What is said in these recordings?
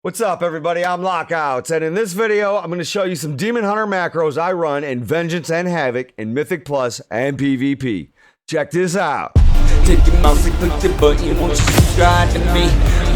What's up, everybody? I'm Lockouts, and in this video, I'm going to show you some Demon Hunter macros I run in Vengeance and Havoc in Mythic Plus and PvP. Check this out. Take your mouse and click the button, won't you subscribe to me?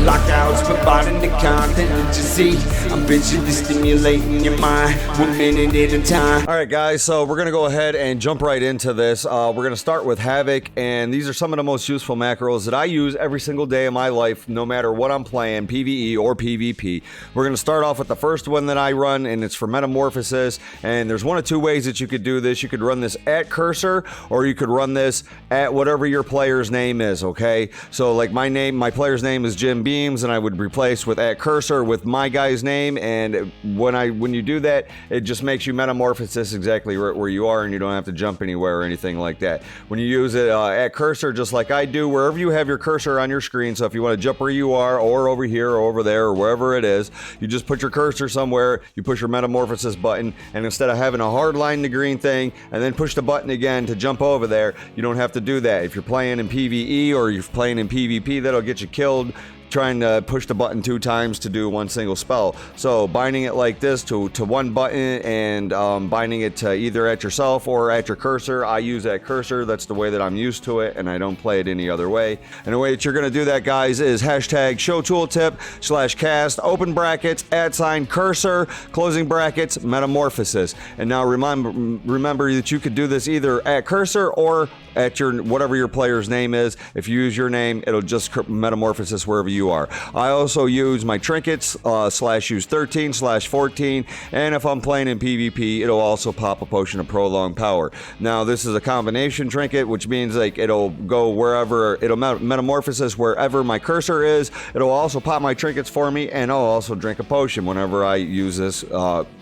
Lockouts, providing the content that you see. I'm visually stimulating your mind, 1 minute at a time. Alright guys, so we're going to go ahead and jump right into this. We're going to start with Havoc, and these are some of the most useful macros that I use every single day of my life, no matter what I'm playing, PvE or PvP. We're going to start off with the first one that I run, and it's for Metamorphosis, and there's one of two ways that you could do this. You could run this at cursor, or you could run this at whatever your player's name is, okay? So like my player's name is Jim Beams, and I would replace with at cursor with my guy's name, and when you do that, it just makes you Metamorphosis exactly right where you are, and you don't have to jump anywhere or anything like that. When you use it at cursor, just like I do, wherever you have your cursor on your screen, so if you want to jump where you are, or over here, or over there, or wherever it is, you just put your cursor somewhere, you push your Metamorphosis button, and instead of having a hard line the green thing, and then push the button again to jump over there, you don't have to do that. If you're playing in PvE or you're playing in PvP, that'll get you killed trying to push the button 2 times to do one single spell. So binding it like this to one button and binding it to either at yourself or at your cursor. I use that cursor, that's the way that I'm used to it, and I don't play it any other way. And the way that you're going to do that, guys, is hashtag show tooltip /cast open brackets @ cursor closing brackets Metamorphosis. And now remember that you could do this either at cursor or at your whatever your player's name is. If you use your name, it'll just Metamorphosis wherever you are. I also use my trinkets /use 13 /14, and if I'm playing in PvP, it'll also pop a potion of prolonged power. Now this is a combination trinket, which means like it'll go wherever, it'll Metamorphosis wherever my cursor is. It'll also pop my trinkets for me, and I'll also drink a potion whenever I use this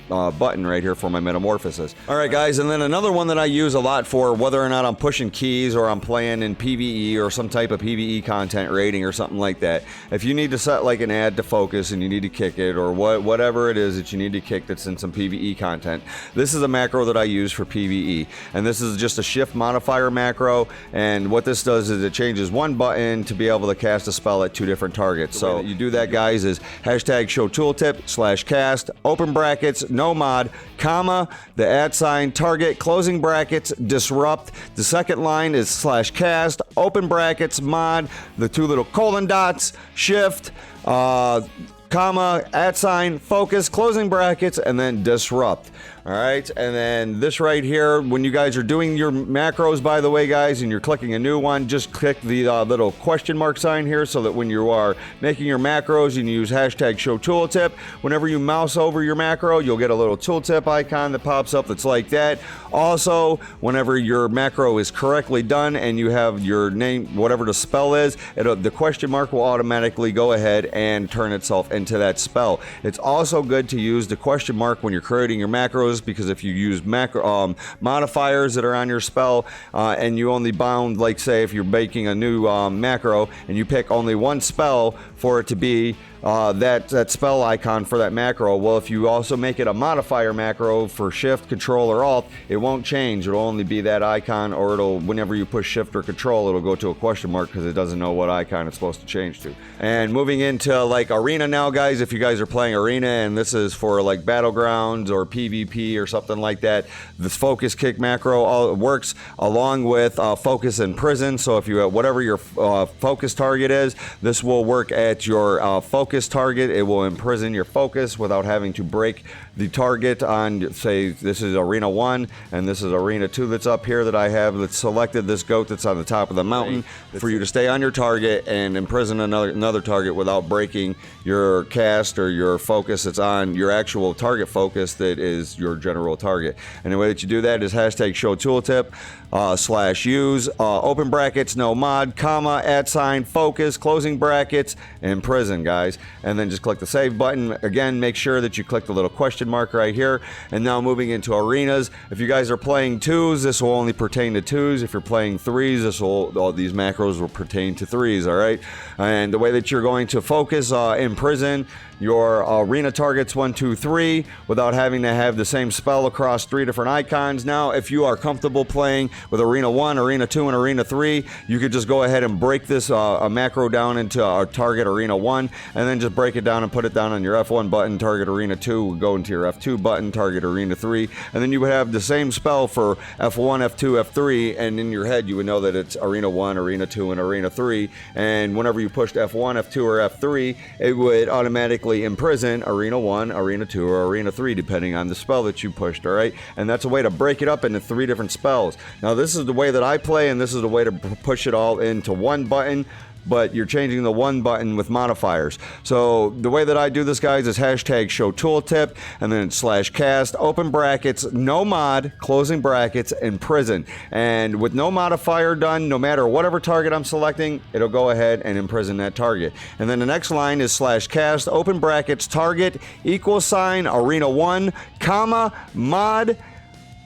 button right here for my Metamorphosis. Alright guys, and then another one that I use a lot for whether or not I'm pushing keys or I'm playing in PvE or some type of PvE content rating or something like that. If you need to set like an ad to focus and you need to kick it, or whatever it is that you need to kick that's in some PvE content, this is a macro that I use for PvE. And this is just a shift modifier macro, and what this does is it changes one button to be able to cast a spell at 2 different targets. So you do that, guys, is hashtag show tooltip /cast open brackets nomod, comma, the @ target, closing brackets, disrupt. The second line is /cast, open brackets, mod, the 2 little colon dots, shift, comma, @ focus, closing brackets, and then disrupt. Alright, and then this right here, when you guys are doing your macros, by the way, guys, and you're clicking a new one, just click the little question mark sign here, so that when you are making your macros, you can use hashtag show tooltip. Whenever you mouse over your macro, you'll get a little tooltip icon that pops up that's like that. Also, whenever your macro is correctly done and you have your name, whatever the spell is, the question mark will automatically go ahead and turn itself into that spell. It's also good to use the question mark when you're creating your macros, because if you use modifiers that are on your spell and you only bound, like say if you're making a new macro and you pick only one spell for it to be that spell icon for that macro, well, if you also make it a modifier macro for shift, control, or alt, it won't change. It'll only be that icon, or it'll, whenever you push shift or control, it'll go to a question mark because it doesn't know what icon it's supposed to change to. And moving into like arena now, guys, if you guys are playing arena and this is for like battlegrounds or PvP or something like that, this focus kick macro works along with focus in prison. So if you have whatever your focus target is, this will work at your focus target. It will imprison your focus without having to break the target on, say, this is arena 1 and this is arena 2 that's up here that I have that's selected, this goat that's on the top of the mountain, for you to stay on your target and imprison another target without breaking your cast or your focus that's on your actual target focus that is your general target. And the way that you do that is hashtag show tooltip /use open brackets no mod, comma, @ focus, closing brackets, imprison, guys. And then just click the save button. Again, make sure that you click the little question mark right here. And now moving into arenas, if you guys are playing 2s, this will only pertain to 2s. If you're playing 3s, all these macros will pertain to 3s, all right? And the way that you're going to focus imprison your arena targets 1, 2, 3 without having to have the same spell across 3 different icons. Now, if you are comfortable playing with Arena 1, Arena 2, and Arena 3, you could just go ahead and break this macro down into our target Arena 1, and and then just break it down and put it down on your F1 button, target arena 2, would go into your F2 button, target arena 3, and then you would have the same spell for F1, F2, F3, and in your head you would know that it's arena 1, arena 2, and arena 3, and whenever you pushed F1, F2, or F3, it would automatically imprison arena 1, arena 2, or arena 3, depending on the spell that you pushed, all right? And that's a way to break it up into 3 different spells. Now, this is the way that I play, and this is the way to push it all into one button, but you're changing the one button with modifiers. So the way that I do this, guys, is hashtag show tooltip, and then /cast, open brackets, nomod, closing brackets, imprison. And with no modifier done, no matter whatever target I'm selecting, it'll go ahead and imprison that target. And then the next line is /cast, open brackets, target, =, arena 1, comma, mod,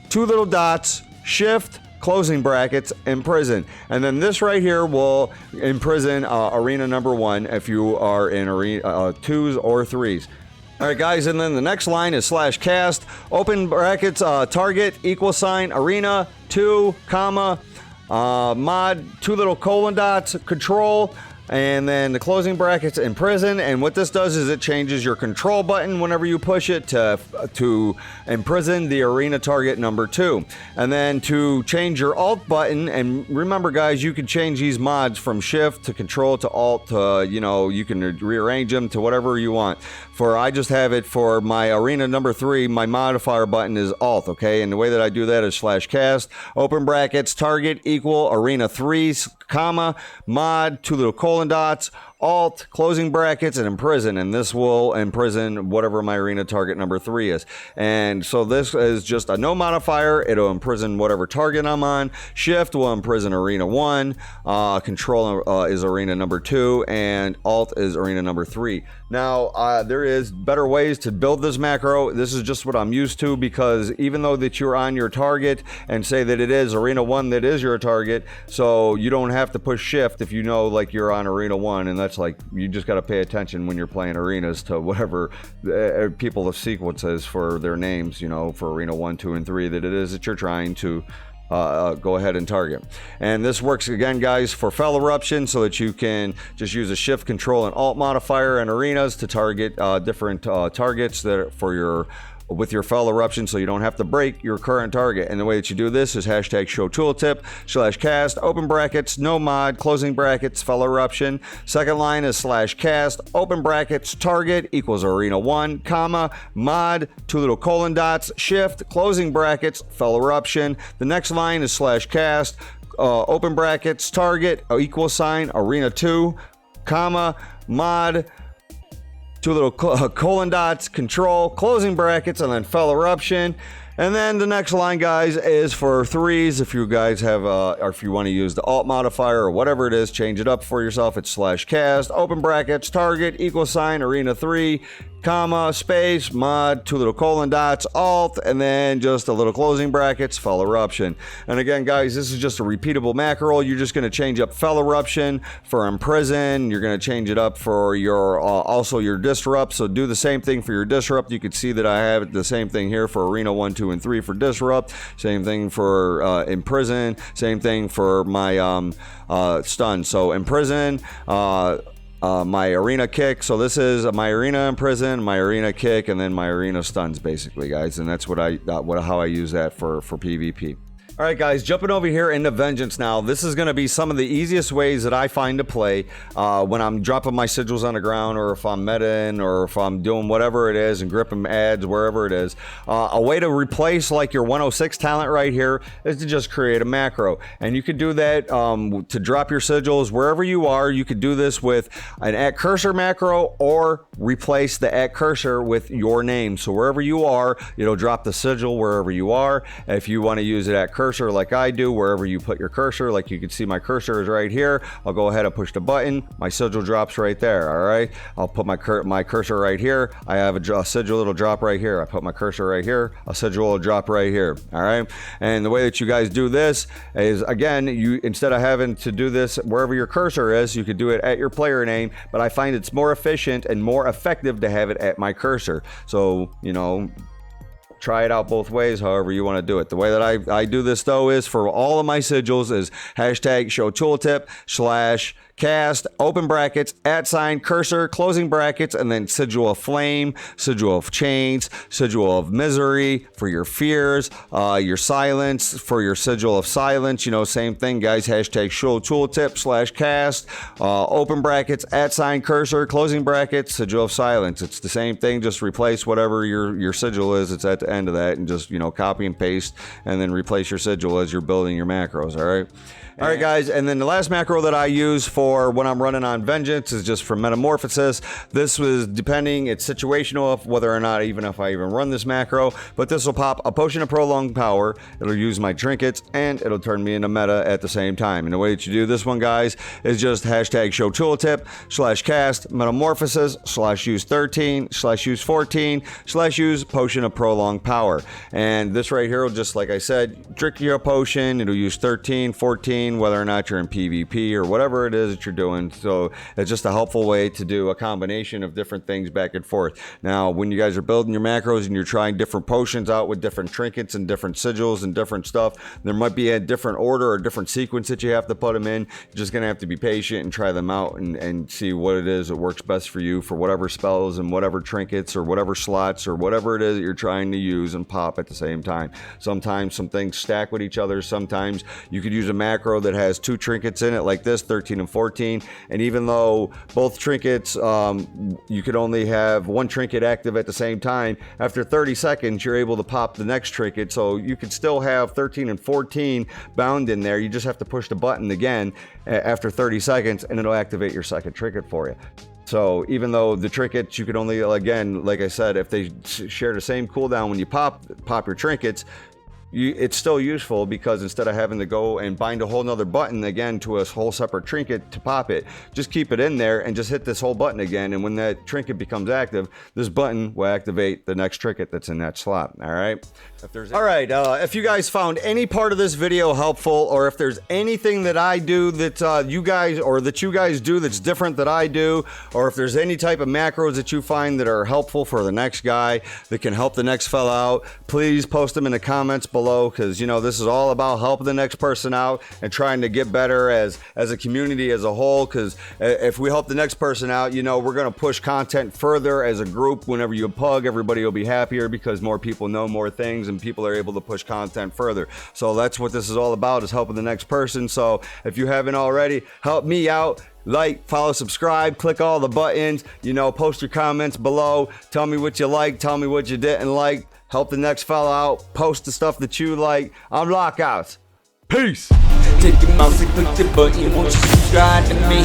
2 little dots, shift, closing brackets, imprison. And then this right here will imprison arena number 1 if you are in arena 2s or 3s. All right, guys, and then the next line is /cast, open brackets, target, =, arena 2, comma, mod, 2 little colon dots, control, and then the closing brackets, imprison. And what this does is it changes your control button whenever you push it to imprison the arena target number 2. And then to change your alt button, and remember, guys, you can change these mods from shift to control to alt to, you can rearrange them to whatever you want. I just have it for my arena number 3, my modifier button is alt, okay? And the way that I do that is /cast, open brackets, target, arena 3, comma, mod, 2 little colon dots, alt, closing brackets, and imprison. And this will imprison whatever my arena target number 3 is. And so this is just a no modifier. It'll imprison whatever target I'm on. Shift will imprison arena 1. Control is arena number 2. And alt is arena number 3. Now, there is better ways to build this macro. This is just what I'm used to, because even though that you're on your target and say that it is arena 1 that is your target, so you don't have to push shift if you know like you're on arena 1, and that's like, you just got to pay attention when you're playing arenas to whatever people have sequences for their names, for arena 1, 2, and 3 that it is that you're trying to go ahead and target. And this works again, guys, for fell eruption, so that you can just use a shift, control, and alt modifier in arenas to target different targets that are for your with your fell eruption, so you don't have to break your current target. And the way that you do this is hashtag show tooltip, /cast, open brackets, no mod, closing brackets, fell eruption. Second line is /cast, open brackets, target =, arena 1, comma, mod, 2 little colon dots, shift, closing brackets, fell eruption. The next line is /cast, open brackets, target, =, arena 2, comma, mod, 2 little colon dots, control, closing brackets, and then fell eruption. And then the next line, guys, is for 3s. If you guys have, or if you want to use the alt modifier or whatever it is, change it up for yourself. It's /cast, open brackets, target, =, arena 3, comma, space, mod, 2 little colon dots, alt, and then just a little closing brackets, fell eruption. And again, guys, this is just a repeatable macro. You're just going to change up fell eruption for imprison. You're going to change it up for your also your disrupt. So do the same thing for your disrupt. You can see that I have the same thing here for arena 1, 2, and 3 for disrupt. Same thing for imprison. Same thing for my stun. So imprison. My arena kick. So this is my arena imprison, my arena kick, and then my arena stuns, basically, guys. And that's what how I use that for PvP. All right, guys, jumping over here into Vengeance now. This is going to be some of the easiest ways that I find to play when I'm dropping my sigils on the ground, or if I'm metaing, or if I'm doing whatever it is and gripping ads, wherever it is. A way to replace like your 106 talent right here is to just create a macro. And you could do that to drop your sigils wherever you are. You could do this with an @cursor macro, or replace the @cursor with your name. So wherever you are, it'll drop the sigil wherever you are. If you want to use it @cursor like I do, wherever you put your cursor, like you can see my cursor is right here. I'll go ahead and push the button, my sigil drops right there. All right, I'll put my cursor right here. I have a sigil, it'll drop right here. I put my cursor right here, a sigil will drop right here. All right, and the way that you guys do this is, again, you, instead of having to do this wherever your cursor is, you could do it at your player name, but I find it's more efficient and more effective to have it at my cursor. So, try it out both ways, however you want to do it. The way that I do this, though, is for all of my sigils is hashtag show tooltip cast, open brackets, @ cursor, closing brackets, and then sigil of flame, sigil of chains, sigil of misery for your fears, your silence for your sigil of silence. You know, same thing, guys. Hashtag show tooltip / cast, open brackets, @ cursor, closing brackets, sigil of silence. It's the same thing. Just replace whatever your sigil is. It's at the end of that, and just, you know, copy and paste, and then replace your sigil as you're building your macros. All right. All right, guys, and then the last macro that I use for when I'm running on Vengeance is just for Metamorphosis. This was depending, it's situational of whether or not even if I even run this macro, but this will pop a potion of prolonged power, it'll use my trinkets, and it'll turn me into meta at the same time. And the way that you do this one, guys, is just hashtag show tooltip / cast Metamorphosis / use 13 / use 14 / use potion of prolonged power. And this right here will just, like I said, drink your potion, it'll use 13, 14, whether or not you're in PvP or whatever it is that you're doing. So it's just a helpful way to do a combination of different things back and forth. Now, when you guys are building your macros and you're trying different potions out with different trinkets and different sigils and different stuff, there might be a different order or different sequence that you have to put them in. You're just going to have to be patient and try them out and see what it is that works best for you for whatever spells and whatever trinkets or whatever slots or whatever it is that you're trying to use and pop at the same time. Sometimes some things stack with each other. Sometimes you could use a macro that has 2 trinkets in it like this, 13 and 14, and even though both trinkets you could only have 1 trinket active at the same time, after 30 seconds you're able to pop the next trinket, so you could still have 13 and 14 bound in there. You just have to push the button again after 30 seconds and it'll activate your second trinket for you. So even though the trinkets you could only, again, like I said, if they share the same cooldown when you pop your trinkets, it's still useful, because instead of having to go and bind a whole nother button again to a whole separate trinket to pop it, just keep it in there and just hit this whole button again, and when that trinket becomes active, this button will activate the next trinket that's in that slot. All right. If you guys found any part of this video helpful, or if there's anything that I do that you guys do that's different that I do, or if there's any type of macros that you find that are helpful for the next guy that can help the next fella out, please post them in the comments below, because, you know, this is all about helping the next person out and trying to get better as a community as a whole, because if we help the next person out, you know, we're going to push content further as a group. Whenever you pug, everybody will be happier because more people know more things and people are able to push content further. So that's what this is all about, is helping the next person. So if you haven't already, help me out. Like, follow, subscribe, click all the buttons, you know, post your comments below, tell me what you like, tell me what you didn't like, help the next fella out, post the stuff that you like. I'm Lockouts. Peace. Take your mouse and click the button, won't you subscribe to me?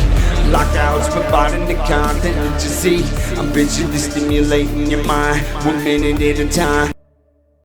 Lockouts, providing the content that you see. I'm visually stimulating your mind, 1 minute at a time.